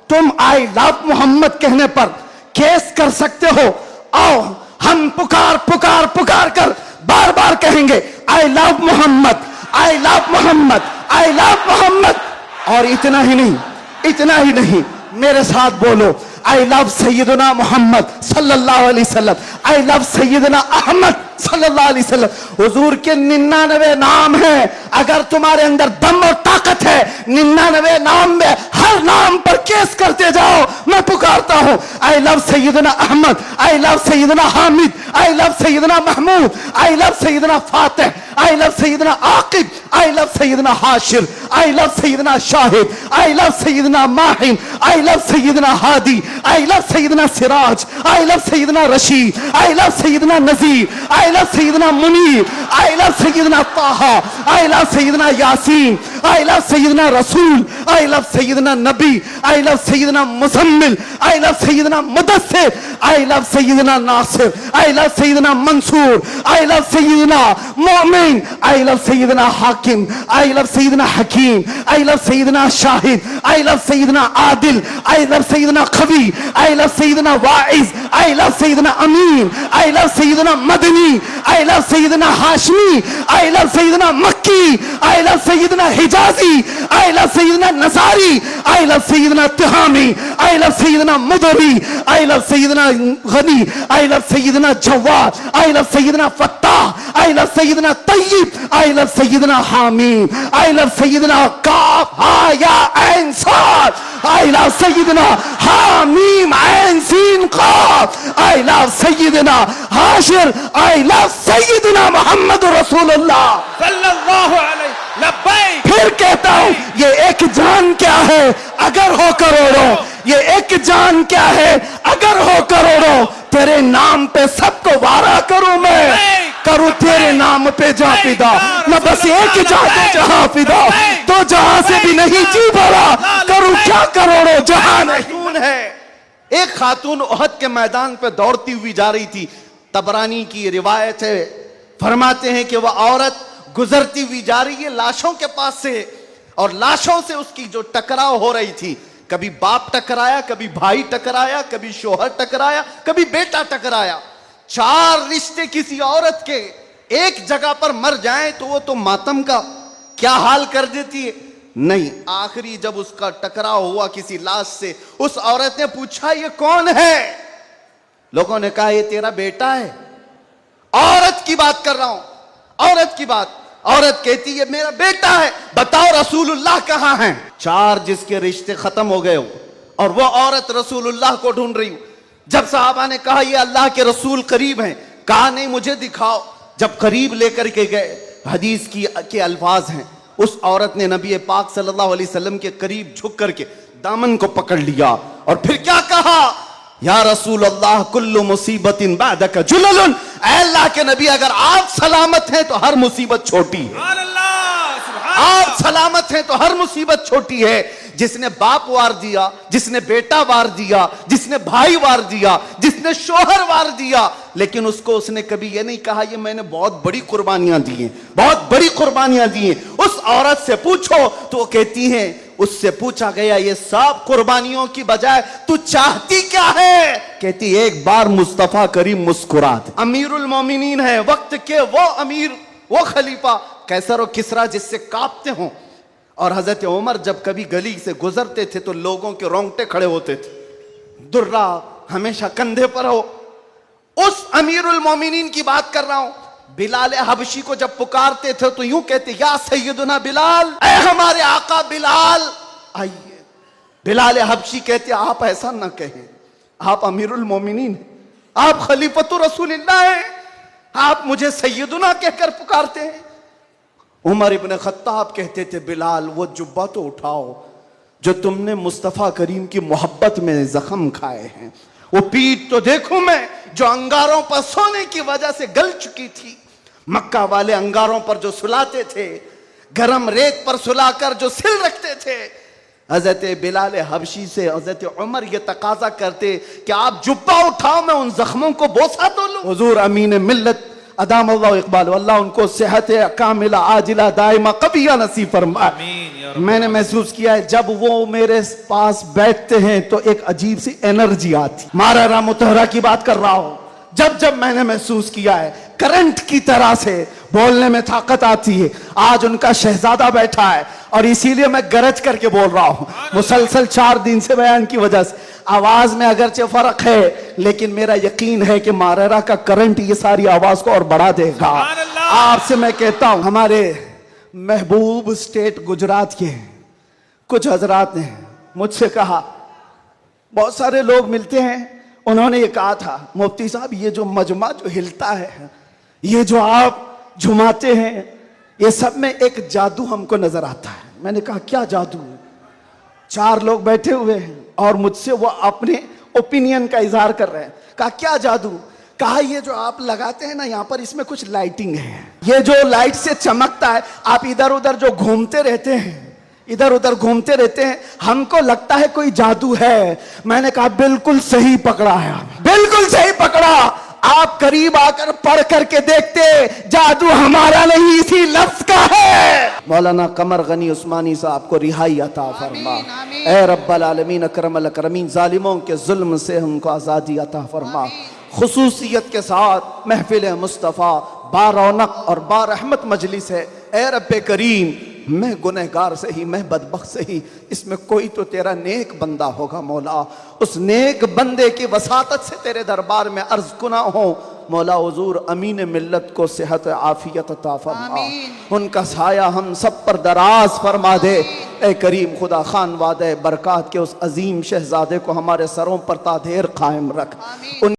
तुम आई लव मोहम्मद कहने पर केस कर सकते हो। आओ हम पुकार पुकार पुकार कर बार बार कहेंगे I love Mohammad, I love Mohammad, I love Mohammad. और इतना ही नहीं, इतना ही नहीं, मेरे साथ बोलो आई लव सैयदना मोहम्मद सल्लल्लाहु अलैहि वसल्लम, आई लव सैयदना अहमद सल्लल्लाहु अलैहि वसल्लम। हुजूर के 99 नाम हैं। अगर तुम्हारे अंदर दम और ताकत है, 99 नाम में हर नाम पर केस करते जाओ। मैं पुकारता हूं I love Sayyidna Ahmad, I love Sayyidna Hamid, I love Sayyidna Mahmood, I love Sayyidna Fatih, I love Sayyidna Aqib, I love Sayyidna Hashir, I love Sayyidna Shahid, I love Sayyidna Mahim, I love Sayyidna Hadi, I love Sayyidna Siraj, I love Sayyidna Rashid, I love Sayyidna Nazir, I love Sayyidna Munir, I love Sayyidna Taha, I love Sayyidna Yasin, I love Sayyidna Rasool, I love Syedna Nabi, I love Sayyidna Muzammil, I love Sayyidna Mudassir, I love Sayyidna Nasir, I love Sayyidna Mansoor, I love Sayyidna Momin, I love Sayyidna Hakim, I love Sayyidna Hakeem, I love Sayyidna Shahid, I love Sayyidna Adil, I love Sayyidna Qawi, I love Sayyidna Waiz, I love Sayyidna Amin, I love Sayyidna Madani, I love Sayyidna Hashmi, I love Sayyidna Makki, I love Sayyidna Hijazi, I love Sayyidna nursery, I love Sayyidna Tihami, I love Sayyidna Mudri, I love Sayyidna Ghani, I love Sayyidna Jawad, I love Sayyidna Fattah, I love Sayyidna Tayyab, I love Sayyidna Hamim, I love Sayyidna Kaf Ha Ya Ain Sad, I love Sayyidna Hamim Ain Seen Qaf, I love Sayyidna Hashir, I love Sayyidna Mohammad Rasulullah सल्लल्लाहु अलैहि लब्बैक। फिर कहता हूं ये एक जान क्या है अगर हो करोड़ों, ये एक जान क्या है अगर हो करोड़ों। तेरे नाम पे सबको वारा करूं मैं, करूं तेरे नाम पे जा फिदा। मैं बस एक जाते जहां फिदा, तो जहां से भी नहीं जी भरा, करूं क्या करोड़ों जहां नहीं है। एक खातून ओहद के मैदान पे दौड़ती हुई जा रही थी। तबरानी की रिवायत है, फरमाते हैं कि वह औरत गुजरती हुई जा रही है लाशों के पास से, और लाशों से उसकी जो टकराव हो रही थी, कभी बाप टकराया, कभी भाई टकराया, कभी शोहर टकराया, कभी बेटा टकराया। 4 रिश्ते किसी औरत के एक जगह पर मर जाएं तो वो तो मातम का क्या हाल कर देती है। नहीं, आखिरी जब उसका टकराव हुआ किसी लाश से, उस औरत ने पूछा ये कौन है? लोगों ने कहा ये तेरा बेटा है। औरत की बात कर रहा हूं, औरत की बात। औरत कहती है मेरा बेटा है, बताओ रसूलुल्लाह कहां हैं? 4 जिसके रिश्ते खत्म हो गए हो, और वो औरत रसूलुल्लाह को ढूंढ रही हो। जब सहाबा ने कहा ये अल्लाह के रसूल करीब हैं, कहा नहीं मुझे दिखाओ। जब करीब लेकर के गए, हदीस के अल्फाज हैं, उस औरत ने नबी पाक सल्लल्लाहु अलैहि वसल्लम के करीब झुक करके दामन को पकड़ लिया और फिर क्या कहा, या रसूल अल्लाह कुल्लु मुसीबतिन बादका जुललुन। ऐ अल्लाह के नबी अगर आप सलामत हैं तो हर मुसीबत छोटी है। आप सलामत हैं तो हर मुसीबत छोटी है। जिसने बाप वार दिया, जिसने बेटा वार दिया, जिसने भाई वार दिया, जिसने शोहर वार दिया, लेकिन उसको उसने कभी ये नहीं कहा ये मैंने बहुत बड़ी कुर्बानियां दी हैं, बहुत बड़ी कुर्बानियां दी हैं। उस औरत से पूछो तो वो कहती हैं, उससे पूछा गया ये सब कुर्बानियों की बजाय तू चाहती क्या है? कहती एक बार मुस्तफा करीम मुस्कुरा दे। अमीरुल मोमिनीन है वक्त के, वो अमीर, वो खलीफा कैसर और किसरा जिससे कांपते हों। और हजरत उमर जब कभी गली से गुजरते थे तो लोगों के रोंगटे खड़े होते थे। दुर्रा हमेशा कंधे पर हो। उस अमीरुल मोमिनीन की बात कर रहा हूं। बिलाल हबशी को जब पुकारते थे तो यूं कहते या सैयदुना बिलाल, ऐ हमारे आका बिलाल आइए। बिलाल हबशी कहते आप ऐसा ना कहें, आप अमीरुल मोमिनीन, आप खलीफतुर रसूलिल्लाह हैं, आप मुझे सैयदुना कहकर पुकारते हैं। उमर इब्न खत्ताब कहते थे बिलाल वो जुब्बा तो उठाओ जो तुमने मुस्तफा करीम की मोहब्बत में जख्म खाए हैं, वो पीठ तो देखूं मैं जो अंगारों पर सोने की वजह से गल चुकी थी। मक्का वाले अंगारों पर जो सुलाते थे, गरम रेत पर सुलाकर जो सिल रखते थे। हजरत बिलाल हबशी से हजरत उमर ये तकाजा करते कि आप जुब्बा उठाओ मैं उन जख्मों को बोसा तो लूं। हुजूर अमीन मिल्लत अदाम अल्लाह इकबाल, अल्लाह उनको सेहत कामिला आजिला दाइमा कबिया नसीब फरमाए। आमीन या रब। मैंने महसूस किया है जब वो मेरे पास बैठते हैं तो एक अजीब सी एनर्जी आती। मारा मुतहरा की बात कर रहा हूं, जब जब मैंने महसूस किया है करंट की तरह से बोलने में ताकत आती है। आज उनका शहजादा बैठा है और इसीलिए मैं गरज करके बोल रहा हूं। मुसलसल 4 दिन से बयान की वजह से आवाज में अगरचे फर्क है, लेकिन मेरा यकीन है कि मारेरा का करंट ये सारी आवाज को और बढ़ा देगा। आपसे मैं कहता हूं, हमारे महबूब स्टेट गुजरात के कुछ हजरात ने मुझसे कहा, बहुत सारे लोग मिलते हैं, उन्होंने ये कहा था मुफ्ती साहब ये जो मजमा जो हिलता है, ये जो आप झुमाते हैं, ये सब में एक जादू हमको नजर आता है। मैंने कहा क्या जादू? 4 लोग बैठे हुए हैं और मुझसे वो अपने ओपिनियन का इजहार कर रहे हैं। कहा क्या जादू? कहा ये जो आप लगाते हैं ना यहाँ पर, इसमें कुछ लाइटिंग है, ये जो लाइट से चमकता है, आप इधर उधर जो घूमते रहते हैं, इधर उधर घूमते रहते हैं, हमको लगता है कोई जादू है। मैंने कहा बिल्कुल सही पकड़ा है, बिल्कुल सही पकड़ा। आप करीब आकर पढ़ करके देखते, जादू हमारा नहीं इसी लफ्ज का है। मौलाना कमर गनी उस्मानी साहब को रिहाई अता फरमा, ए रब्बल आलमीन अकरमल अकरमीन, जालिमों के जुल्म से हमको आजादी अता फरमा। खुसूसियत के साथ महफिल मुस्तफ़ा बारौनक और बारहमत मजलिस है। ए रब्बे करीम, मैं गुनहगार से ही, मैं बदबख्त से ही, इसमें कोई तो तेरा नेक बंदा होगा मौला। उस नेक बंदे की वसातत से तेरे दरबार में अर्ज गुना हो मौला। हुजूर अमीन मिल्लत को सेहत आफियत अता फरमा, उनका साया हम सब पर दराज फरमा दे। ए करीम खुदा खान वादे बरकात के उस अजीम शहजादे को हमारे सरों पर तादेर कायम रख।